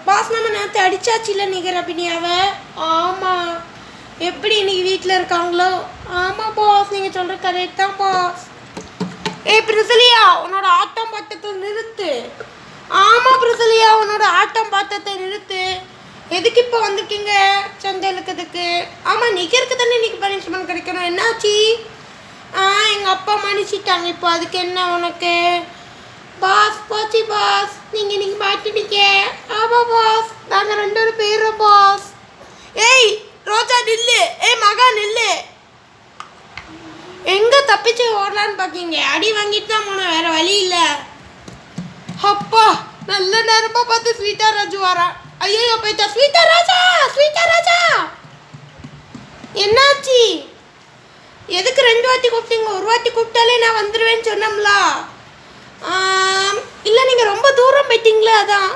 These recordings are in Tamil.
பாஸ் நம்ம நேற்று அடிச்சாச்சுல நிகர் அபினியாவை. ஆமாம், எப்படி இன்னைக்கு வீட்டில் இருக்காங்களோ? ஆமாம் பாஸ், நீங்கள் சொல்கிற கரெக்ட் தான் பாஸ். பிரிசலியா, உன்னோட ஆட்டம் பாட்டத்தை நிறுத்து. ஆமாம் பிரிசலியா, உன்னோட ஆட்டம் பாட்டத்தை நிறுத்து. எதுக்கு இப்போ வந்திருக்கீங்க சந்தை இழுக்கிறதுக்கு? ஆமாம், நிகருக்கு தானே இன்னைக்கு பனிஷ்மெண்ட் கிடைக்கணும். என்னாச்சு? எங்கள் அப்பா மன்னிச்சிட்டாங்க. இப்போ அதுக்கு என்ன உனக்கு? பாஸ் போச்சு பாஸ், நீங்கள் மாட்டிட்டீங்க. ஆமாம் பாஸ், நாங்கள் 2 பேரும் பாஸ். ஏய் ரோஜா நில்லு, மகா நில்லு. எங்கே தப்பிச்சு ஓடலான்னு பார்க்கீங்க? அடி வாங்கிட்டு தான் போனேன், வேறு வழி இல்லை. அப்பா, நல்ல நேரமாக பார்த்து ஸ்வீட்டா ராஜு வரா. ஐயோ போயிட்டா. ஸ்வீட்டா ராஜா, ஸ்வீட்டா ராஜா, என்னாச்சு? எதுக்கு 2 வாட்டி கூப்பிட்டீங்க? 1 வாட்டி கூப்பிட்டாலே நான் வந்துடுவேன்னு சொன்னோம்ல. இல்லை, நீங்கள் ரொம்ப தூரம் போயிட்டீங்களே, அதான்.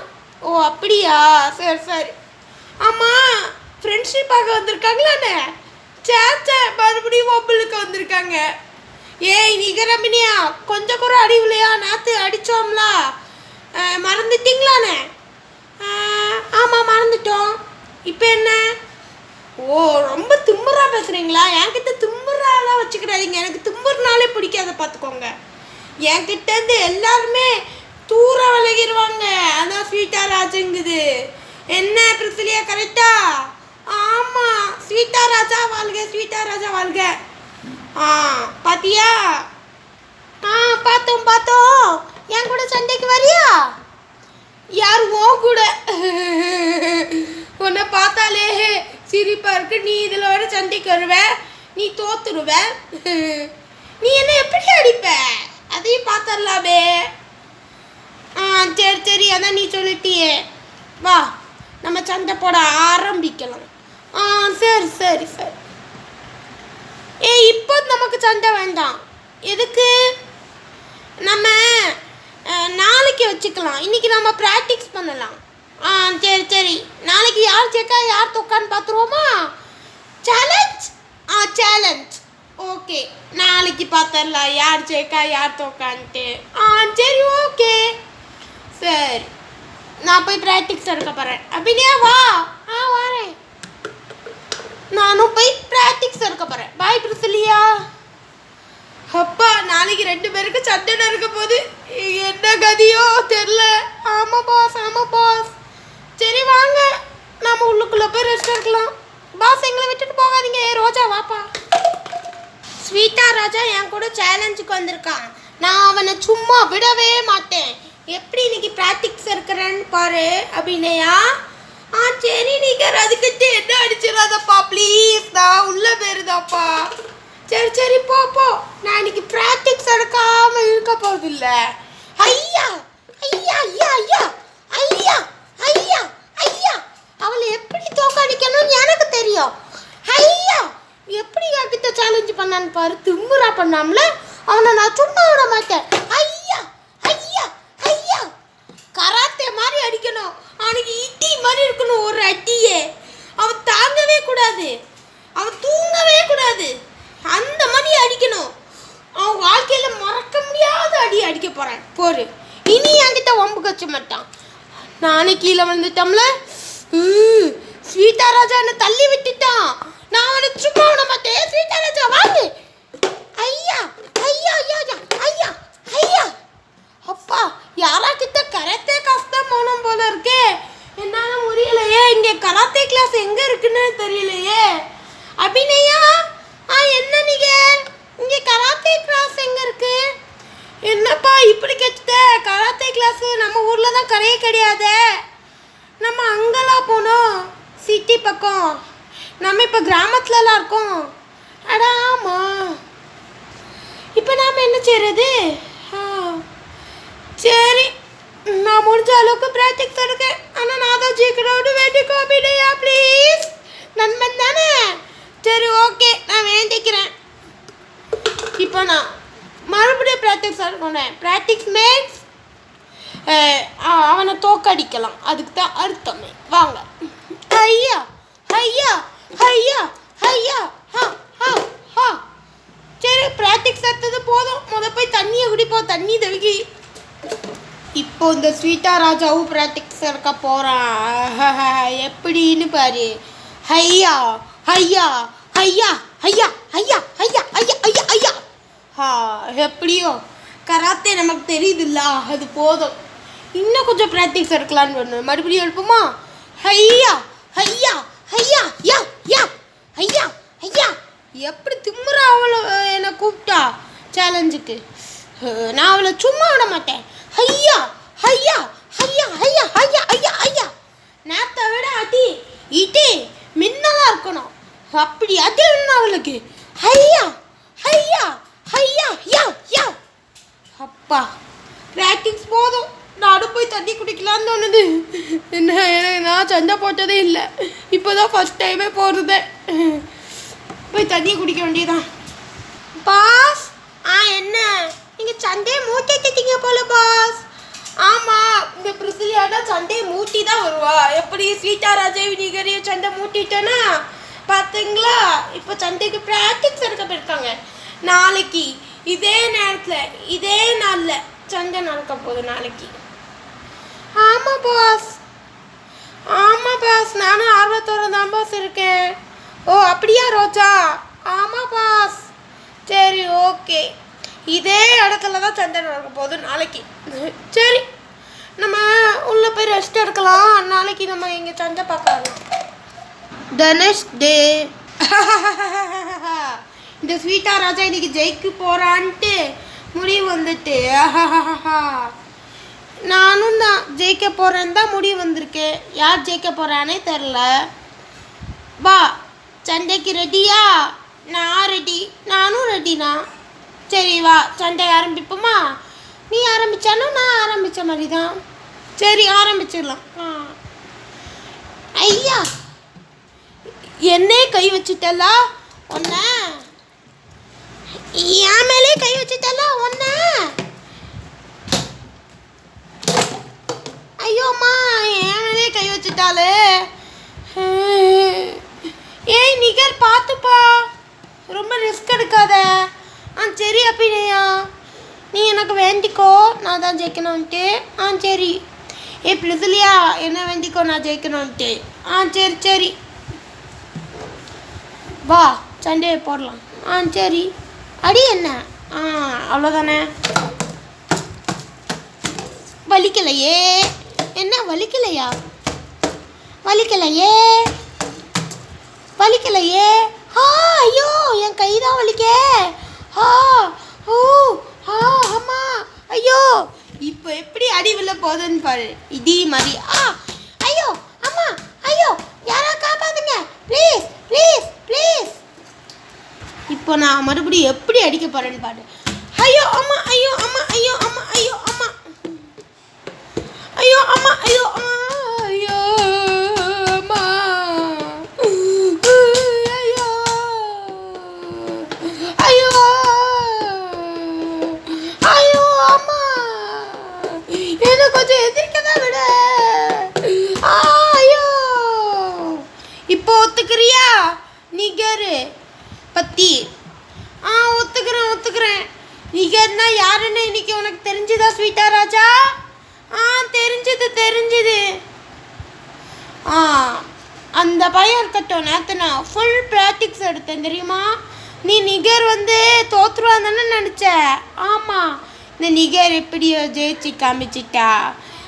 ஓ அப்படியா, சரி சரி. ஆமாம், ஃப்ரெண்ட்ஷிப்பாக வந்திருக்காங்களாண்ணே? சேச்சே, மறுபடியும் மொபைலுக்கு வந்திருக்காங்க. ஏய் நிகரமினியா, கொஞ்சம் கூட அடிவில்லையா? நேற்று அடித்தோம்ல, மறந்துட்டீங்களாண்ணே? ஆமாம் மறந்துட்டோம். இப்போ என்ன? ஓ, ரொம்ப திம்புறாக பேசுகிறீங்களா? என்கிட்ட திம்புறாலாம் வச்சுக்கிறாதீங்க. எனக்கு திம்புறனாலே பிடிக்காத, பார்த்துக்கோங்க. என்கிட்டேருந்து எல்லாருமே தூர விலகிடுவாங்க. அதான் ஸ்வீட்டா ராஜுங்குது. என்ன பிரிசிலியா, கரெக்டா? ஆமாம், ஸ்வீட்டா ராஜா வாழ்க, ஸ்வீட்டா ராஜா வாழ்க. பாத்தியா? பார்த்தோம். என் கூட சண்டைக்கு வரியா? யார் ஓ கூட? உன்னை பார்த்தாலே சிரிப்பா இருக்கு. நீ இதில் வர சண்டைக்கு வருவ, நீ தோத்துருவ. நீ என்ன எப்படி அடிப்ப? அதையும் பார்த்தரலாமே. சரி சரி, அதான் நீ சொல்லிட்டியே. வா, நம்ம சண்டை போட ஆரம்பிக்கலாம். சரி சரி சரி. இப்போ நமக்கு சண்டை வேண்டாம். எதுக்கு? நம்ம நாளைக்கு வச்சுக்கலாம். இன்னைக்கு நம்ம ப்ராக்டிஸ் பண்ணலாம். சரி சரி. நாளைக்கு யார் ஜெயிக்கா யார் தோக்கான்னு பார்த்துருவோமா? சேலஞ்ச். சேலஞ்ச். ஓகே, நாளைக்கு பார்த்துடலாம் யார் ஜெயிக்கா யார் தோக்கான்ட்டு. சரி ஓகே. சரி, நான் போய் ப்ராக்டிக்ஸ் எடுக்க போகிறேன். அப்படின்னா வா. வரேன். நானும் போய் ப்ராக்டிக்ஸ் எடுக்க போகிறேன். பாய் பிரிசிலியா. அப்பா, நாளைக்கு 2 பேருக்கு சண்டை நடக்க போகுது. என்ன கதியோ தெரில. ஆமாம் பாஸ். சரி வாங்க, நாம் உள்ளுக்குள்ளே போய் ரெஸ்ட் எடுக்கலாம். பாஸ், எங்களை விட்டுட்டு போகாதீங்க. ரோஜா வாப்பா. ஸ்வீட்டா ராஜா என் கூட சேலஞ்சுக்கு வந்திருக்கான். நான் அவனை சும்மா விடவே மாட்டேன். எப்படி இன்னைக்கு ப்ராக்டிக்ஸ் இருக்கிறேன்னு பாரு. அப்படின்னையா? சரி நிகர், அதுக்கிட்ட என்ன அடிச்சிடாதப்பா ப்ளீஸ். நான் உள்ள போயிருதாப்பா. சரி சரி போ. நான் இன்னைக்கு ப்ராக்டிக்ஸ் எடுக்காம இருக்க போகிறது இல்லை. ஐயா ஐயா ஐயா ஐயா ஐயா ஐயா ஐயா, அவளை எப்படி தோக்கடிக்கணும்னு எனக்கு தெரியும். ஐயா, எப்படி என்கிட்ட சேலஞ்சு பண்ணான்னு பாரு. திமுறா பண்ணாமல அவனை நான் சும்மா விட மாட்டேன். ஐயா ஐயா ஐயா, கராத்தே மாதிரி அடிக்கணும். அவனுக்கு இடி மாதிரி இருக்கணும் ஒரு அடியே. அவன் தாங்கவே கூடாது, அவன் தூங்கவே கூடாது. அந்த மாதிரி அடிக்கணும். அவன் வாழ்க்கையில் மறக்க முடியாத அடி அடிக்க போகிறான் போரு. இனி என்கிட்ட வம்பு கச்ச மாட்டான். நானே கீழே வந்துட்டோம்ல. ஸ்வீட்டா ராஜா என்னை தள்ளி விட்டுட்டான். நான் அவனை சும்மா விட மாட்டேன். ஸ்வீட்டா ராஜா வாங்க. ஐயா ஐயா ஐயா ஐயா ஐயா. அப்பா, யாராக்கிட்ட கராத்தே கஷ்டம் போகணும் போல இருக்கே. என்னால் முடியலையே. இங்கே கராத்தே கிளாஸ் எங்கே இருக்குன்னு தெரியலையே. அபிநயா, என்ன நீங்கள் இங்கே கராத்தே கிளாஸ் எங்கே இருக்கு? என்னப்பா இப்படி கேட்டுட்ட? கராத்தே கிளாஸ் நம்ம ஊரில் தான் கிடையாது. நம்ம அங்கெல்லாம் போனோம், சிட்டி பக்கம். நம்ம இப்போ கிராமத்துலலாம் இருக்கோம். அடா ஆமாம். இப்போ நாம் என்ன செய்கிறது? சரி, நான் முடிஞ்ச அளவுக்கு ப்ராக்டிக்ஸ் இருக்கேன். ஆனால் நான் தான் ஜெயிக்கணும்னு வேண்டிக்கோ அப்படியா ப்ளீஸ். நண்பன் தானே? சரி ஓகே, நான் வேண்டிக்கிறேன். இப்போ நான் மறுபடியும் ப்ராக்டிக்ஸ் இருக்கணும். ப்ராக்டிக்ஸ் மேக்ஸ் அவனை தோக்கடிக்கலாம். அதுக்கு தான் அர்த்தமே. வாங்க. ஐயா ஐயா ஐயா ஐயா சரி, ப்ராக்டிக்ஸ் எடுத்தது போதும். போய் தண்ணியை குடிப்போம். தண்ணி தவிக்கி. இப்போ இந்த ஸ்வீட்டா ராஜாவும் ப்ராக்டிக்ஸ் இருக்க போகிறான். எப்படின்னு பாரு. ஹையா ஹையா ஐயா ஐயா ஐயா ஐயா ஐயா ஐயா ஐயா. எப்படியோ கராத்தே நமக்கு தெரியுதுல்ல, அது போதும். இன்னும் கொஞ்சம் ப்ராக்டிக்ஸ் இருக்கலான்னு ஒன்று. மறுபடியும் எழுப்புமா? ஐயா ஐயா ஐயா யா யா ஐயா ஐயா. எப்படி திமுறா அவளை என்னை கூப்பிட்டா சேலஞ்சுக்கு. நான் அவளை சும்மா விட மாட்டேன். ஐயா ஐயா ஐயா ஐயா ஐயா ஐயா ஐயா. நேற்றை விட அடி இடி மின்னலாக இருக்கணும். அப்படி அடி வேணும் அவளுக்கு. ஐயா ஐயா ஐயா யா யா. அப்பா ப்ராக்டிக்ஸ் போதும். நானும் போய் தண்ணி குடிக்கலான்னு தோணுது. என்ன நான் சண்டை போட்டதே இல்லை, இப்போ தான் ஃபஸ்ட் டைமே போடுறதே. போய் தண்ணி குடிக்க வேண்டியதான். பாஸ் என்ன நீங்கள் சண்டையை மூட்டிட்டீங்க போல பாஸ். ஆமாம், இந்த பிரிசிலியானா சண்டையை மூட்டி தான் வருவா. எப்படி ஸ்வீட்டா ராஜேவி நிகரையும் சண்டை மூட்டிட்டேன்னா பார்த்தீங்களா? இப்போ சண்டைக்கு ப்ராக்டிக்ஸ் எடுக்க போயிருக்காங்க. நாளைக்கு இதே நேரத்தில் இதே நாளில் சண்டை நடக்க போகுது நாளைக்கு. ஆமாம் பாஸ், ஆமாம் பாஸ், நானும் ஆர்வத்தோடு தான் பாஸ் இருக்கேன். ஓ அப்படியா ரோஜா? ஆமாம் பாஸ். சரி ஓகே, இதே இடத்துல தான் சண்டை நடக்க போகுது நாளைக்கு. சரி நம்ம உள்ளே போய் ரெஸ்ட் எடுக்கலாம். நாளைக்கு நம்ம இங்கே சண்டை பார்க்கலாம். The next day. இந்த ஸ்வீட்டா ராஜா இன்னைக்கு ஜெயிக்க போகிறான்ட்டு முடிவு வந்துட்டு. நானும் தான் ஜெயிக்க போகிறேன்னு தான் முடிவு வந்திருக்கேன். யார் ஜெயிக்க போகிறானே தெரில. வா சண்டைக்கு ரெடியா? நான் ரெடி, நானும் ரெடினா. சரி வா சண்டை ஆரம்பிப்போமா? நீ ஆரம்பித்தாலும் நான் ஆரம்பித்த மாதிரி தான். சரி ஆரம்பிச்சிடலாம். ஐயா என்னே கை வச்சுட்டல ஒன்ன, என் மேலே கை வச்சுட்டல ஒன்ன. ஐயோம்மா என் மேலே கை வச்சுட்டாலே. ஏய் நிகர் பார்த்துப்பா, ரொம்ப ரிஸ்க் எடுக்காத. சரி அப்படியா, நீ எனக்கு வேண்டிக்கோ நான் தான் ஜெயிக்கணும்ன்ட்டு. சரி. பிரிசிலியா என்ன வேண்டிக்கோ நான் ஜெயிக்கணும்ன்ட்டு. சரி சரி வா சண்டையை போடலாம். சரி அடி என்ன? அவ்வளோதானே. வலிக்கலையே? என்ன வலிக்கலையா? வலிக்கலையே வலிக்கலையே. ஐயோ என் கை தான் வலிக்கே. ஆமா ஐயோ. இப்போ எப்படி அடி விழ போகுதுன்னு பாரு. இதே மாதிரி. ஐயோ அம்மா ஐயோ யாரா காப்பாத்துங்க ப்ளீஸ் ப்ளீஸ் ப்ளீஸ். இப்போ நான் மறுபடியும் எப்படி அடிக்க போறேன்னு பாரு. ஐயோ அம்மா ஐயோ அம்மா ஐயோ அம்மா ஐயோ அம்மா ஐயோ அம்மா ஐயோ ஐயோ அம்மா ஐயோ ஐயோ அம்மா. என்ன கொஞ்சம் எதிர்க்க தான் விட. ஐயோ இப்போ ஒத்துக்கிறியா நிகர் பத்தி? ஒத்துக்கிறேன். நிகர்னா யாருன்னு இன்னைக்கு உனக்கு தெரிஞ்சுதா ஸ்வீட்டா ராஜா? தெரிஞ்சுது. அந்த பையன் இருக்கட்டும். நேற்று நான் ஃபுல் ப்ராக்டிக்ஸ் எடுத்தேன் தெரியுமா? நீ நிகர் தோற்றுருவான் தானே நினச்ச? ஆமாம், இந்த நிகர் எப்படியோ ஜெயிச்சு காமிச்சிட்டா.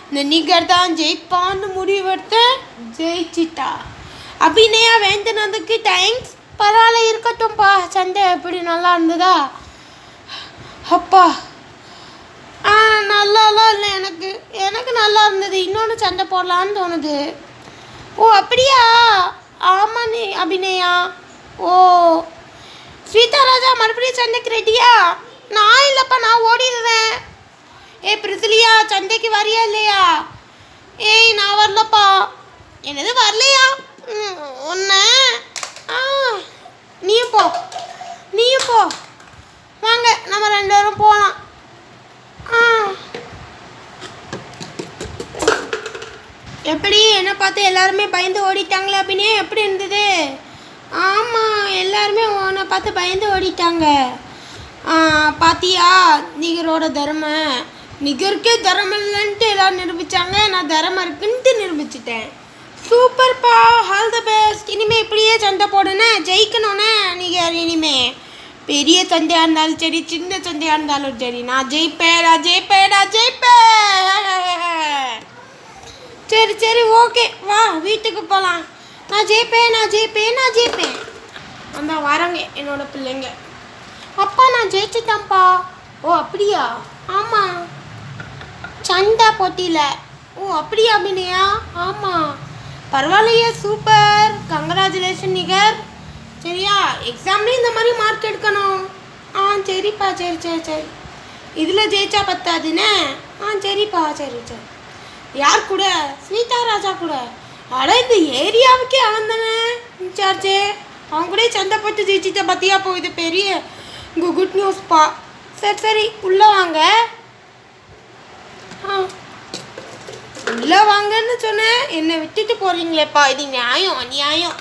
இந்த நிகர் தான் ஜெயிப்பான்னு முடிவெடுத்தேன், ஜெயிச்சிட்டா. அபிநயா வேண்டினதுக்கு தேங்க்ஸ். பரவாயில்ல இருக்கட்டும்ப்பா. சண்டை எப்படி நல்லா இருந்ததா? அப்பா நல்லாலாம் இல்லை, எனக்கு நல்லா இருந்தது. இன்னொன்று சண்டை போடலான்னு தோணுது. ஓ அப்படியா? ஆமாம் நீ அபிநயா. ஓ ஸ்வீட்டா ராஜா மறுபடியும் சண்டைக்கு ரெடியா? நான் இல்லைப்பா, நான் ஓடிடுறேன். பிரிசிலியா சண்டைக்கு வரியா இல்லையா? நான் வரலப்பா. என்னது வரலையா? ஒன்று நீயும் போ. வாங்க நம்ம 2 பேரும் போகலாம். எப்படி என்னை பார்த்து எல்லாருமே பயந்து ஓடிட்டாங்களே அப்படின்னே எப்படி இருந்தது? ஆமாம், எல்லாருமே உன்னை பார்த்து பயந்து ஓடிட்டாங்க. பாத்தியா நிகரோட தர்ம? நிகருக்கே தரம் இல்லைன்ட்டு எல்லாரும் நிரூபித்தாங்க, நான் தரம் இருக்குன்ட்டு நிரூபிச்சிட்டேன். சூப்பர்ப்பா, ஆல் த பெஸ்ட். இனிமேல் இப்படியே சண்டை போடுனே, ஜெயிக்கணும்னே நிகர். இனிமேல் பெரிய சண்டையாக இருந்தாலும் சரி, சின்ன சண்டையாக இருந்தாலும் சரி, நான் ஜெயிப்பேன், நான் ஜெயிப்பேன், நான் ஜெயிப்பேன். சரி சரி, ஓகே, வா வீட்டுக்கு போகலாம். நான் ஜெயிப்பேன், நான் ஜெயிப்பேன், நான் ஜெயிப்பேன். அந்த வராங்க என்னோட பிள்ளைங்க. அப்பா நான் ஜெயிச்சுட்டேன்ப்பா. ஓ அப்படியா? ஆமாம், சண்டை போட்டியில். ஓ அப்படியா அபிநயா? ஆமாம். பரவாயில்லையே, சூப்பர், கங்க்ராச்சுலேஷன் நிகர். சரியா, எக்ஸாம்லேயும் இந்த மாதிரி மார்க் எடுக்கணும். சரிப்பா, சரி சரி சரி. இதில் ஜெயிச்சா பத்தாதுண்ணே. சரிப்பா, சரி சரி. யார் கூட? ஸ்வீதா ராஜா கூட. அட இந்த ஏரியாவுக்கே அவன் தானே இன்சார்ஜே. அவன் கூட சண்டை போட்டு ஜெயிச்சிட்ட பற்றியா போகுது, பெரிய குட் நியூஸ்ப்பா. சரி சரி, உள்ளே வாங்க. உள்ளே வாங்கன்னு சொன்னேன், என்னை விட்டுட்டு போகிறீங்களேப்பா, இது நியாயம் அநியாயம்.